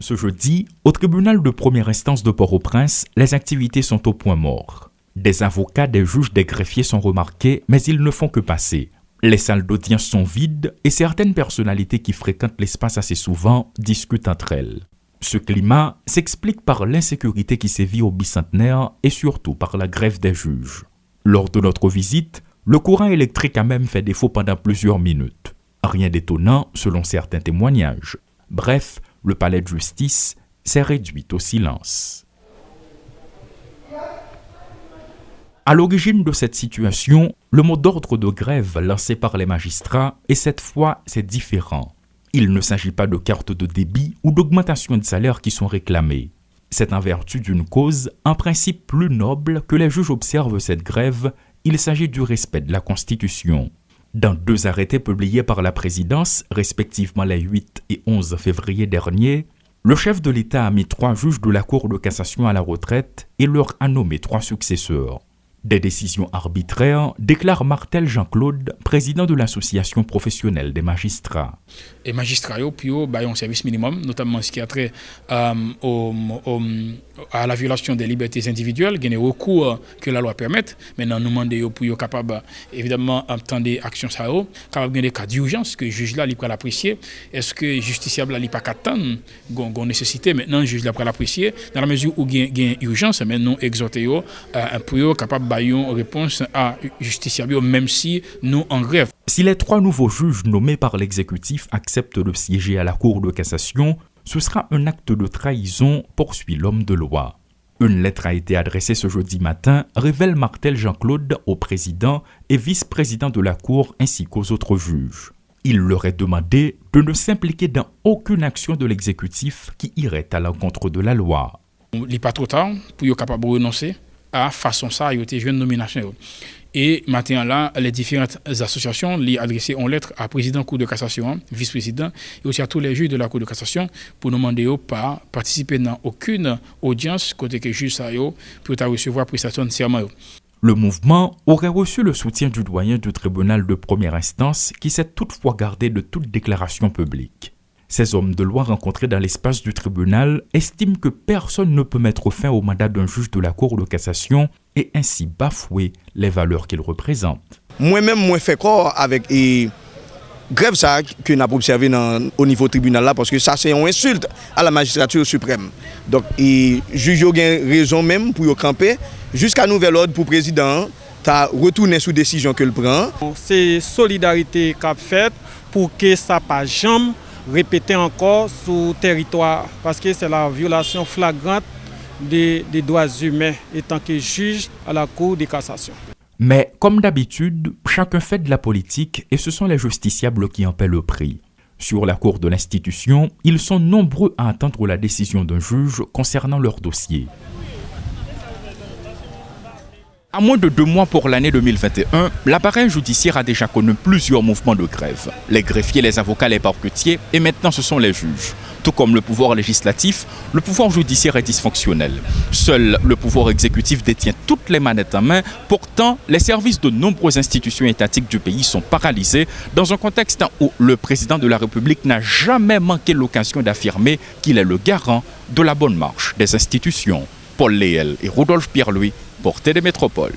Ce jeudi, au tribunal de première instance de Port-au-Prince, les activités sont au point mort. Des avocats, des juges, des greffiers sont remarqués, mais ils ne font que passer. Les salles d'audience sont vides et certaines personnalités qui fréquentent l'espace assez souvent discutent entre elles. Ce climat s'explique par l'insécurité qui sévit au bicentenaire et surtout par la grève des juges. Lors de notre visite, le courant électrique a même fait défaut pendant plusieurs minutes. Rien d'étonnant selon certains témoignages. Bref, le palais de justice s'est réduit au silence. À l'origine de cette situation, le mot d'ordre de grève lancé par les magistrats, et cette fois, c'est différent. Il ne s'agit pas de cartes de débit ou d'augmentation de salaire qui sont réclamées. C'est en vertu d'une cause, en principe plus noble, que les juges observent cette grève. Il s'agit du respect de la Constitution. Dans 2 arrêtés publiés par la présidence, respectivement les 8 et 11 février dernier, le chef de l'État a mis 3 juges de la Cour de cassation à la retraite et leur a nommé 3 successeurs. Des décisions arbitraires, déclare Martel Jean-Claude, président de l'Association professionnelle des magistrats. Les magistrats, puis ont un service minimum, notamment ce qui a trait à la violation des libertés individuelles, il y a des recours que la loi permette. Maintenant, nous demandons pour être capable, évidemment, d'entendre des actions, capable de des cas d'urgence que le juge là, il peut l'apprécier. Est-ce que le justiciable là, il pas qu'attendre une nécessité? Maintenant, le juge là, peut l'apprécier. Dans la mesure où il y a une urgence, mais nous exhortons pour être capable de une réponse à justiciable, même si nous en grève. Si les 3 nouveaux juges nommés par l'exécutif acceptent de siéger à la Cour de cassation, ce sera un acte de trahison, poursuit l'homme de loi. Une lettre a été adressée ce jeudi matin, révèle Martel Jean-Claude au président et vice-président de la Cour ainsi qu'aux autres juges. Il leur est demandé de ne s'impliquer dans aucune action de l'exécutif qui irait à l'encontre de la loi. Il n'est pas trop tard pour être capable de renoncer à façon ça, il y a été une nomination. Et maintenant là, les différentes associations lui adressé une lettre à président de la Cour de cassation, vice-président, et aussi à tous les juges de la Cour de cassation pour nous demander de pas participer dans aucune audience côté que juge ça pour recevoir prestation de serment. Le mouvement aurait reçu le soutien du doyen du tribunal de première instance qui s'est toutefois gardé de toute déclaration publique. Ces hommes de loi rencontrés dans l'espace du tribunal estiment que personne ne peut mettre fin au mandat d'un juge de la Cour de cassation et ainsi bafouer les valeurs qu'il représente. Moi-même, moi fais corps avec grève ça que nous avons observé au niveau tribunal là parce que ça c'est une insulte à la magistrature suprême. Donc les juges ont raison même pour camper jusqu'à nouvel ordre pour le président t'as retourné sous décision que le prend. C'est solidarité qu'a fait pour que ça pas jamais répéter encore sur le territoire parce que c'est la violation flagrante des droits humains étant que juge à la Cour de cassation. Mais comme d'habitude, chacun fait de la politique et ce sont les justiciables qui en paient le prix. Sur la cour de l'institution, ils sont nombreux à attendre la décision d'un juge concernant leur dossier. À moins de 2 mois pour l'année 2021, l'appareil judiciaire a déjà connu plusieurs mouvements de grève. Les greffiers, les avocats, les parquetiers et maintenant ce sont les juges. Tout comme le pouvoir législatif, le pouvoir judiciaire est dysfonctionnel. Seul le pouvoir exécutif détient toutes les manettes en main. Pourtant, les services de nombreuses institutions étatiques du pays sont paralysés dans un contexte où le président de la République n'a jamais manqué l'occasion d'affirmer qu'il est le garant de la bonne marche des institutions. Paul Léel et Rodolphe Pierre-Louis pour Télémétropole.